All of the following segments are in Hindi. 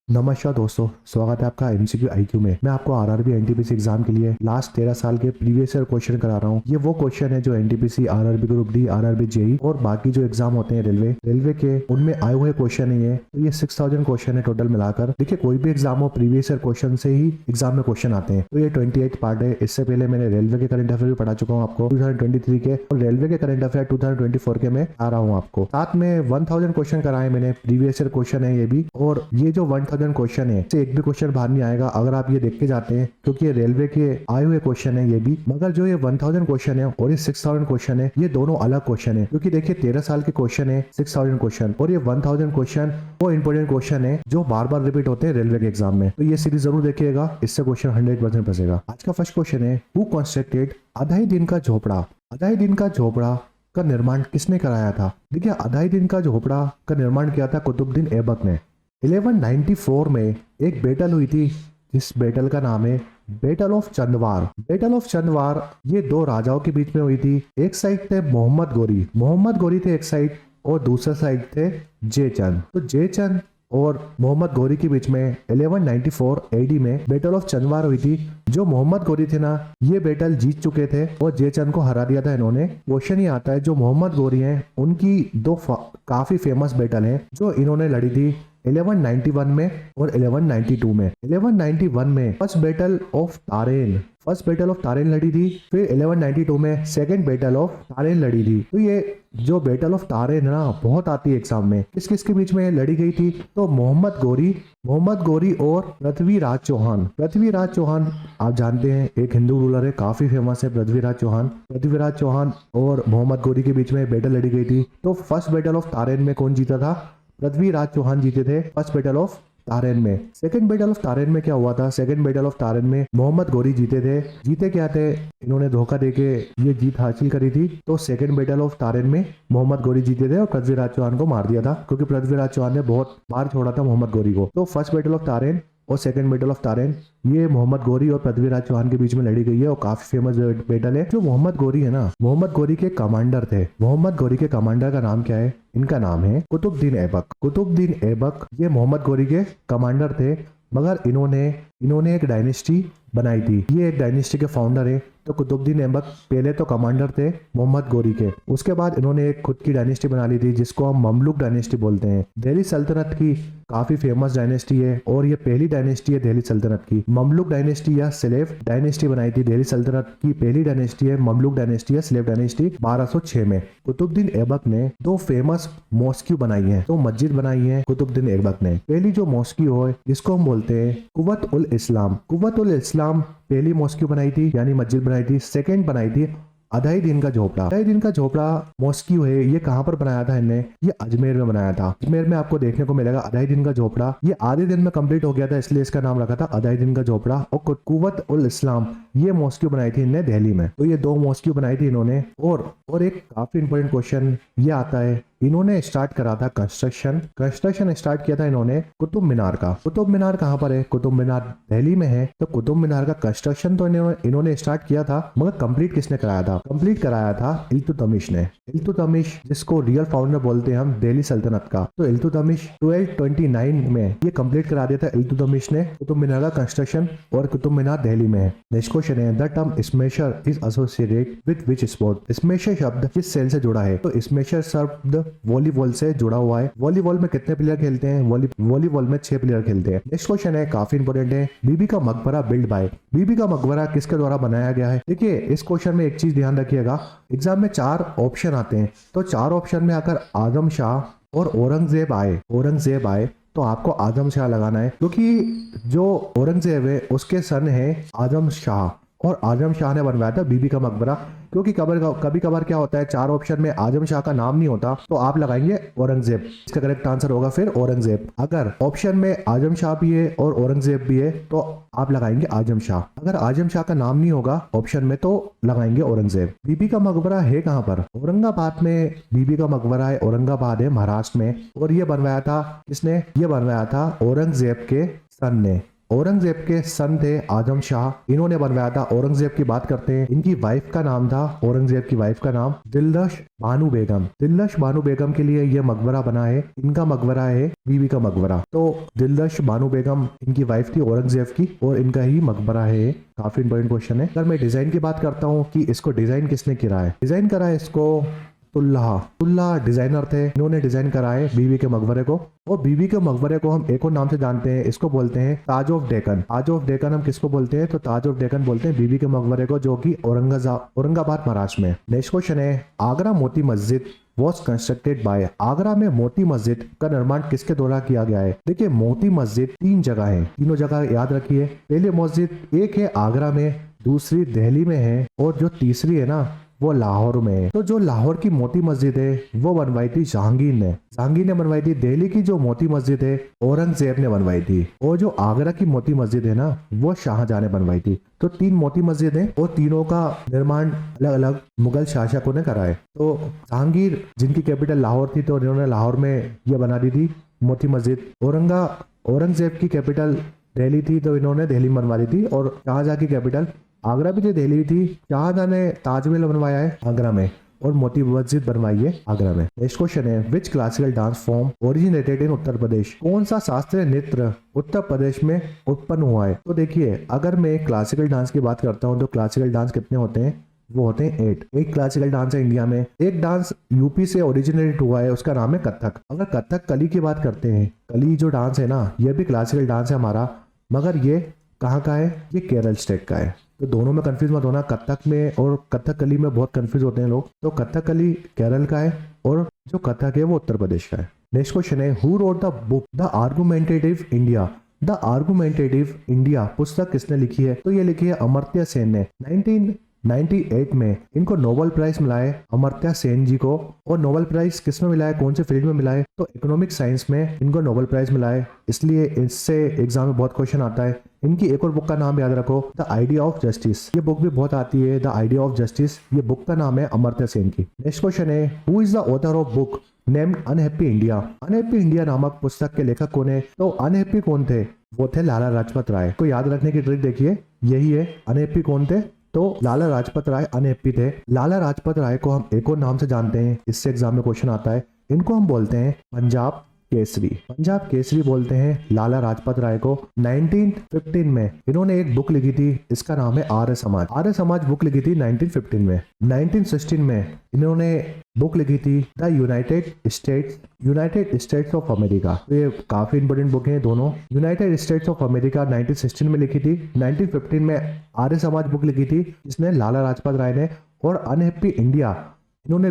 नमस्कार दोस्तों, स्वागत है आपका एमसीक्यू आईक्यू में। मैं आपको आरआरबी एनटीपीसी एग्जाम के लिए लास्ट 13 साल के प्रीवियस ईयर क्वेश्चन करा रहा हूँ। ये वो क्वेश्चन है जो NTPC, RRB group D, RRB JE और बाकी जो एग्जाम होते हैं रेलवे के, उनमें आए हुए क्वेश्चन है ये। तो ये 6000 क्वेश्चन है टोटल मिलाकर। देखिए, कोई भी एग्जाम हो, प्रीवियस ईयर क्वेश्चन से ही एग्जाम में क्वेश्चन आते हैं। तो ये 28 पार्ट है। इससे पहले मैंने रेलवे के करंट अफेयर भी पढ़ा चुका हूँ आपको 2023 के, और रेलवे के करंट अफेयर 2024 के मैं आ रहा हूँ आपको। साथ में 1000 क्वेश्चन कराए मैंने, प्रीवियस ईयर क्वेश्चन है ये भी। और ये जो 1000 क्वेश्चन है, एक भी क्वेश्चन बाहर नहीं आएगा अगर आप ये देख के जाते हैं, क्योंकि ये रेलवे के आए हुए क्वेश्चन है ये भी। मगर जो ये 1000 क्वेश्चन है और ये 6000 क्वेश्चन है, ये दोनों अलग क्वेश्चन है। क्योंकि देखिए, 13 साल के क्वेश्चन है 6000 क्वेश्चन, और ये 1000 क्वेश्चन वो इंपोर्टेंट क्वेश्चन है जो बार बार रिपीट होते हैं रेलवे के एग्जाम में। तो ये सीरीज जरूर देखिएगा, इससे क्वेश्चन 100% बचेगा। आज का फर्स्ट क्वेश्चन है, हु कंस्ट्रक्टेड अढ़ाई दिन का झोपड़ा? अढ़ाई दिन का झोपड़ा का निर्माण किसने कराया था? देखिए, अढ़ाई दिन का झोपड़ा का निर्माण किया था कुतुबुद्दीन ऐबक ने। 1194 में एक बैटल हुई थी, जिस बैटल का नाम है battle of Chandwar. Battle of Chandwar ये दो राजाओं के बीच में हुई थी। एक साइड थे मोहम्मद गोरी थे एक साइड, और दूसरा साइड थे जयचंद। तो जयचंद और मोहम्मद गोरी के बीच में 1194 एडी में बैटल ऑफ चंदवार हुई थी। जो मोहम्मद गोरी थे ना, ये बैटल जीत चुके थे और जयचंद को हरा दिया था इन्होंने। क्वेश्चन ये आता है, जो मोहम्मद गोरी हैं उनकी दो काफी फेमस बैटल हैं जो इन्होंने लड़ी थी 1191 में और 1192 में। 1191 में फर्स्ट बैटल ऑफ तारेन लड़ी थी। फिर 1192 में सेकंड बैटल ऑफ तारेन लड़ी थी। तो ये जो बैटल ऑफ तारेन ना, बहुत आती है एग्जाम में। किस किस के बीच में लड़ी गई थी? तो मोहम्मद गोरी और पृथ्वीराज चौहान आप जानते हैं, एक हिंदू रूलर है, काफी फेमस है पृथ्वीराज चौहान और मोहम्मद गोरी के बीच में बैटल लड़ी गई थी। तो फर्स्ट बैटल ऑफ तारेन में कौन जीता था? पृथ्वीराज चौहान जीते थे फर्स्ट बैटल ऑफ तारेन में। सेकंड बैटल ऑफ तारेन में क्या हुआ था? सेकंड बैटल ऑफ तारेन में मोहम्मद गोरी जीते थे। जीते क्या थे? इन्होंने धोखा देके ये जीत हासिल करी थी। तो सेकंड बैटल ऑफ तारेन में मोहम्मद गोरी जीते थे और पृथ्वीराज चौहान को मार दिया था, क्योंकि पृथ्वीराज चौहान ने बहुत मार छोड़ा था मोहम्मद गोरी को। तो फर्स्ट बैटल ऑफ तारेन और सेकंड बैटल ऑफ तारेन ये मोहम्मद गोरी और पृथ्वीराज चौहान के बीच में लड़ी गई है, और काफी फेमस बैटल है। जो मोहम्मद गोरी है ना, मोहम्मद गोरी के कमांडर थे। मोहम्मद गोरी के कमांडर का नाम क्या है? इनका नाम है कुतुबुद्दीन ऐबक। ये मोहम्मद गोरी के कमांडर थे, मगर इन्होंने एक डायनेस्टी बनाई थी। ये एक डायनेस्टी के फाउंडर है। तो कुतुबुद्दीन ऐबक पहले तो कमांडर थे मोहम्मद गोरी के, उसके बाद इन्होंने एक खुद की डायनेस्टी बना ली थी, जिसको हम ममलुक डायनेस्टी बोलते हैं। दिल्ली सल्तनत की काफी फेमस डायनेस्टी है, और ये पहली डायनेस्टी है दिल्ली सल्तनत की। ममलुक डायनेस्टी या स्लेव डायनेस्टी बनाई थी। दिल्ली सल्तनत की पहली डायनेस्टी है ममलुक डायनेस्टी या स्लेव डायनेस्टी 1206 में। कुतुबुद्दीन ऐबक ने दो फेमस मॉस्क्यू बनाई है, तो मस्जिद बनाई है कुतुबुद्दीन ऐबक ने। पहली जो मॉस्क्यू है, जिसको हम बोलते हैं कुव्वत उल इस्लाम पहली मॉस्क्यू बनाई थी, यानी मस्जिद बनाई थी। सेकंड बनाई थी अढ़ाई दिन का झोपड़ा मॉस्क्यू है। ये कहाँ पर बनाया था इन्हें? ये अजमेर में बनाया था। अजमेर में आपको देखने को मिलेगा अढ़ाई दिन का झोपड़ा। ये आधे दिन में कंप्लीट हो गया था, इसलिए इसका नाम रखा था अढ़ाई दिन का झोपड़ा। और कुव्वत उल इस्लाम ये मॉस्क्यू बनाई थी इन्हें दिल्ली में। तो ये दो मॉस्क्यू बनाई थी इन्होंने। और एक काफी इंपॉर्टेंट क्वेश्चन ये आता है, इन्होंने स्टार्ट करा था कंस्ट्रक्शन स्टार्ट किया था इन्होंने कुतुब मीनार का। कुतुब मीनार कहाँ पर है? कुतुब मीनार दिल्ली में है। तो कुतुब मीनार का कंस्ट्रक्शन तो इन्होंने स्टार्ट किया था, मगर कंप्लीट किसने कराया था? कंप्लीट कराया था इल्तुतमिश ने। इल्तुतमिश, जिसको रियल फाउंडर बोलते हैं हम दिल्ली सल्तनत का। तो इल्तुतमिश 1229 में ये कंप्लीट करा दिया था इल्तुतमिश ने कुतुब मीनार का कंस्ट्रक्शन, और कुतुब मीनार दिल्ली में है। नेक्स्ट क्वेश्चन है, the term smasher is associated with which sport? Smasher शब्द किस सेल से जुड़ा है? तो स्मैशर शब्द वॉलीबॉल से जुड़ा हुआ है। वॉलीबॉल में कितने प्लेयर खेलते हैं? वॉलीबॉल में 6 प्लेयर खेलते हैं। नेक्स्ट क्वेश्चन है, काफी इंपोर्टेंट है, बीबी का मकबरा बिल्ड बाय। बीबी का मकबरा किसके द्वारा बनाया गया है? देखिए, इस क्वेश्चन में एक चीज ध्यान रखिएगा, एग्जाम में 4 ऑप्शन आते हैं। तो 4 ऑप्शन में अगर आजम शाह और औरंगजेब आए तो आपको आजम शाह लगाना है, क्योंकि जो औरंगजेब है उसके सन है आजम शाह, और आजम शाह ने बनवाया था बीबी का मकबरा। क्योंकि कभी कभार क्या होता है, 4 ऑप्शन में आजम शाह का नाम नहीं होता, तो आप लगाएंगे औरंगजेब। इसका करेक्ट आंसर होगा फिर औरंगजेब। अगर ऑप्शन में आजम शाह भी है और औरंगजेब भी है, तो आप लगाएंगे आजम शाह। अगर आजम शाह का नाम नहीं होगा ऑप्शन में, तो लगाएंगे औरंगजेब। बीबी का मकबरा है कहाँ पर? औरंगाबाद में बीबी का मकबरा है। औरंगाबाद है महाराष्ट्र में। और ये बनवाया था किसने? ये बनवाया था औरंगजेब के सन ने। औरंगजेब के सन थे आजम शाह, इन्होंने बनवाया था। औरंगजेब की बात करते हैं, इनकी वाइफ का नाम था, औरंगजेब की वाइफ का नाम दिलदश बानो बेगम। दिलदश बानो बेगम के लिए यह मकबरा बना है, इनका मकबरा है बीबी का मकबरा। तो दिलदश बानो बेगम इनकी वाइफ थी औरंगजेब की और इनका ही मकबरा है। काफी इंपॉर्टेंट क्वेश्चन है। अगर मैं डिजाइन की बात करता हूँ कि इसको डिजाइन किसने किया है, डिजाइन करा है इसको तुल्ला डिजाइनर थे, इन्होंने डिजाइन कराए बीबी के मकबरे को। और बीबी के मकबरे को हम एक और नाम से जानते हैं, इसको बोलते हैं ताज ऑफ डेक्कन। ताज ऑफ डेक्कन हम किसको बोलते हैं, तो ताज ऑफ डेक्कन बोलते हैं बीबी के मकबरे को, जो कि औरंगाबाद महाराष्ट्र में। नेक्स्ट क्वेश्चन है, Agra Moti Masjid was constructed by. Agra में मोती मस्जिद का निर्माण किसके द्वारा किया गया है। देखिए मोती मस्जिद 3 जगह है, तीनों जगह याद रखिए। पहले मस्जिद एक है आगरा में, दूसरी दिल्ली में है और जो तीसरी है ना वो लाहौर में है। तो जो लाहौर की मोती मस्जिद है वो बनवाई थी जहांगीर ने, जहांगीर ने बनवाई थी। दिल्ली की जो मोती मस्जिद है औरंगजेब ने बनवाई थी और जो आगरा की मोती मस्जिद है ना वो शाहजहां ने बनवाई थी। तो 3 मोती मस्जिद है और तीनों का निर्माण अलग अलग मुगल शासकों ने करा है। तो जहांगीर जिनकी कैपिटल लाहौर थी तो उन्होंने लाहौर में यह बना दी थी मोती मस्जिद। औरंगजेब की कैपिटल दिल्ली थी तो इन्होंने दिल्ली में बनवा दी थी। और शाहजहां की कैपिटल आगरा भी दिल्ली थी, शाहजहां ने ताजमहल बनवाया है आगरा में और मोती मस्जिद बनवाई है आगरा में। नेक्स्ट क्वेश्चन है, which classical dance form originated in Uttar Pradesh. कौन सा शास्त्रीय नृत्य उत्तर प्रदेश में उत्पन्न हुआ है। तो देखिए अगर मैं क्लासिकल डांस की बात करता हूँ तो क्लासिकल डांस कितने होते हैं, वो होते हैं 8 क्लासिकल डांस है इंडिया में। एक डांस यूपी से ओरिजिनेट हुआ है, उसका नाम है कथक। अगर कथक कली की बात करते हैं, कली जो डांस है ना ये भी क्लासिकल डांस है हमारा, मगर ये कहाँ का है, ये केरल स्टेट का है। तो दोनों में कंफ्यूज मत होना, कथक में और कथकली में बहुत कंफ्यूज होते हैं लोग। तो कथकली केरल का है और जो कथक है वो उत्तर प्रदेश का है। नेक्स्ट क्वेश्चन है, who wrote the book the argumentative India. The argumentative India पुस्तक किसने लिखी है, तो ये लिखी है अमर्त्य सेन ने। 1998 में इनको नोबेल प्राइज मिला है अमर्त्य सेन जी को। और नोबेल प्राइज किस में मिला है, कौन से फील्ड में मिला है, तो इकोनॉमिक साइंस में इनको नोबेल प्राइज मिला है। इसलिए इससे एग्जाम में बहुत क्वेश्चन आता है। इनकी एक और बुक का नाम याद रखो, द आइडिया ऑफ जस्टिस। ये बुक भी बहुत आती है, द आइडिया ऑफ जस्टिस। ये बुक का नाम है अमर्त्य सेन की। नेक्स्ट क्वेश्चन है, who is the author of book named unhappy India. Unhappy India नामक पुस्तक के लेखक कौन है, तो अनहैप्पी कौन थे, वो थे लाला लाजपत राय। तो याद रखने की ट्रिक देखिए यही है, अनहैप्पी कौन थे, तो लाला लाजपत राय अनहैप्पी थे। लाला लाजपत राय को हम एक और नाम से जानते हैं, इससे एग्जाम में क्वेश्चन आता है। इनको हम बोलते हैं पंजाब केसरी। पंजाब केसरी बोलते हैं लाला लाजपत राय को। 1915 में इन्होंने एक बुक लिखी थी, इसका नाम है आर्य समाज। आर्य समाज बुक लिखी थी 1915 में। 1916 में इन्होंने बुक लिखी थी the United states of America. ये काफी इंपोर्टेंट बुक है दोनों। यूनाइटेड स्टेट्स ऑफ अमेरिका 1916 में लिखी थी। 1915 में आर्य समाज बुक लिखी थी, जिसने लाला लाजपत राय ने। और अनहैप्पी इंडिया इन्होंने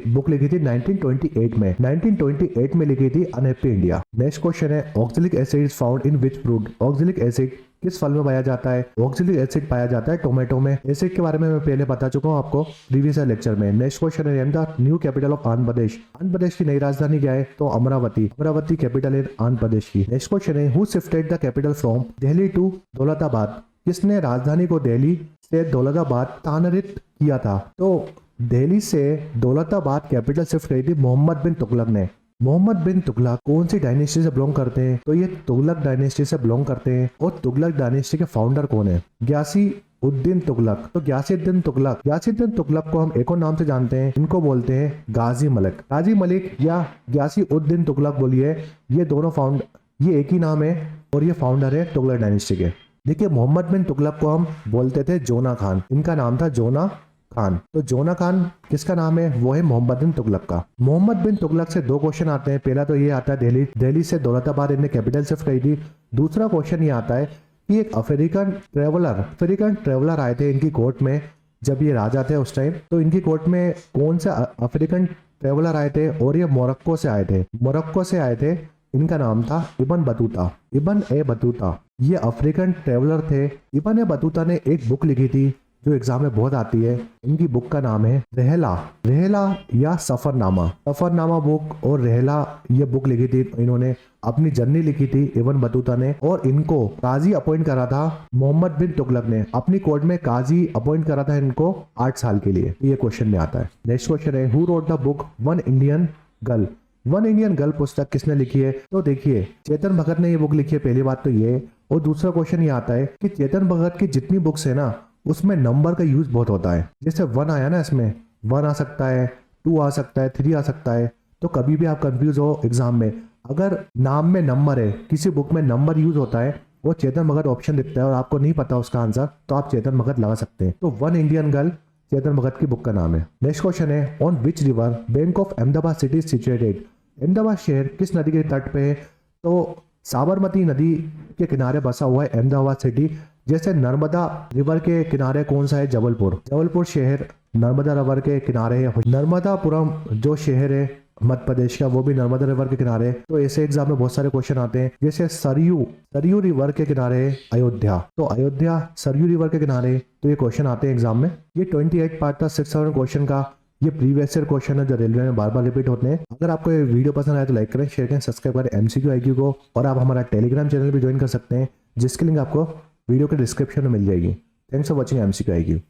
बुक लिखी थी 1928 में। 1928 में लिखी थी अनहैप्पी इंडिया। नेक्स्ट क्वेश्चन है, oxalic acid is found in which fruit. Oxalic acid किस फल में पाया जाता है, ऑक्सैलिक एसिड पाया जाता है टोमेटो में। एसिड के बारे में मैं पहले बता चुका हूँ आपको प्रीवियस लेक्चर में। नेक्स्ट क्वेश्चन है, the new capital of Andhra Pradesh. Andhra Pradesh की नई राजधानी क्या है, तो अमरावती। अमरावती कैपिटल है आंध्र प्रदेश की। नेक्स्ट क्वेश्चन है, who shifted the capital from Delhi to Daulatabad. किसने राजधानी को दिल्ली से दौलताबाद स्थानांतरित किया था, तो दिल्ली से दौलताबाद कैपिटल शिफ्ट करी थी मोहम्मद बिन तुगलक ने। मोहम्मद बिन तुगलक कौन सी डायनेस्टी से बिलोंग करते हैं, तो ये तुगलक डायनेस्टी से बिलोंग करते हैं। और तुगलक डायनेस्टी के फाउंडर कौन है, गयासी-उद-दीन तुगलक। तो गयासी-उद-दीन तुगलक को हम एक और नाम से जानते हैं, इनको बोलते हैं गाजी मलिक। गाजी मलिक या गयासी-उद-दीन तुगलक बोलिए, ये दोनों ये एक ही नाम है और ये फाउंडर है तुगलक डायनेस्टी के। देखिए मोहम्मद बिन तुगलक को हम बोलते थे जोना खान, इनका नाम था जोना खान। तो जोना खान किसका नाम है, वो है मोहम्मद बिन तुगलक का। मोहम्मद बिन तुगलक से 2 क्वेश्चन आते हैं। पहला तो ये आता है दिल्ली से दौलताबाद इन्हें कैपिटल शिफ्ट करी थी। दूसरा क्वेश्चन ये आता है कि एक अफ्रीकन ट्रेवलर आए थे इनकी कोर्ट में, जब ये राजा थे उस टाइम। तो इनकी कोर्ट में कौन सा अफ्रीकन ट्रेवलर आए थे, और ये मोरक्को से आए थे। इनका नाम था इब्न बतूता। ये अफ्रीकन ट्रेवलर थे। इब्न बतूता ने एक बुक लिखी थी जो एग्जाम में बहुत आती है। इनकी बुक का नाम है रहला या सफरनामा बुक। और रहला ये बुक लिखी थी, इन्होंने अपनी जर्नी लिखी थी इब्न बतूता ने। और इनको काजी अपॉइंट करा था मोहम्मद बिन तुगलक ने, अपनी कोर्ट में काजी अपॉइंट करा था इनको 8 साल के लिए। ये क्वेश्चन में आता है। नेक्स्ट क्वेश्चन है, who wrote the book one Indian girl पुस्तक किसने लिखी है, तो देखिए चेतन भगत ने ये बुक लिखी है। पहली बात तो ये, और दूसरा क्वेश्चन ये आता है कि चेतन भगत की जितनी बुक्स है ना उसमें नंबर का यूज बहुत होता है। जैसे 1 आया ना, इसमें 1 आ सकता है, 2 आ सकता है, 3 आ सकता है। तो कभी भी आप कंफ्यूज हो एग्जाम में, अगर नाम में नंबर है, किसी बुक में नंबर यूज होता है, वो चेतन भगत ऑप्शन दिखता है और आपको नहीं पता उसका आंसर, तो आप चेतन भगत लगा सकते हैं। तो 1 इंडियन गर्ल चेतन भगत की बुक का नाम है। नेक्स्ट क्वेश्चन है, on which river bank of Ahmedabad city is situated. Ahmedabad शहर किस नदी के तट पे है? तो साबरमती नदी के किनारे बसा हुआ है अहमदाबाद सिटी। जैसे नर्मदा रिवर के किनारे कौन सा है? जबलपुर। जबलपुर शहर नर्मदा रिवर के किनारे है। नर्मदापुरम जो शहर है मध्य प्रदेश का, वो भी नर्मदा रिवर के किनारे है। तो ऐसे एग्जाम में बहुत सारे क्वेश्चन आते हैं। जैसे सरयू रिवर के किनारे है अयोध्या, तो अयोध्या सरयू रिवर के किनारे, तो ये क्वेश्चन आते हैं एग्जाम में। ये 28 पार्ट था 600 क्वेश्चन का। ये प्रीवियस ईयर क्वेश्चन है जो रेलवे में बार बार रिपीट होते हैं। अगर आपको ये वीडियो पसंद आए तो लाइक करें, शेयर करें, सब्सक्राइब करें एमसीक्यू आईक्यू को। और आप हमारा टेलीग्राम चैनल भी ज्वाइन कर सकते हैं, जिसकी लिंक आपको वीडियो के डिस्क्रिप्शन में मिल जाएगी। Thanks for watching MCQ IQ.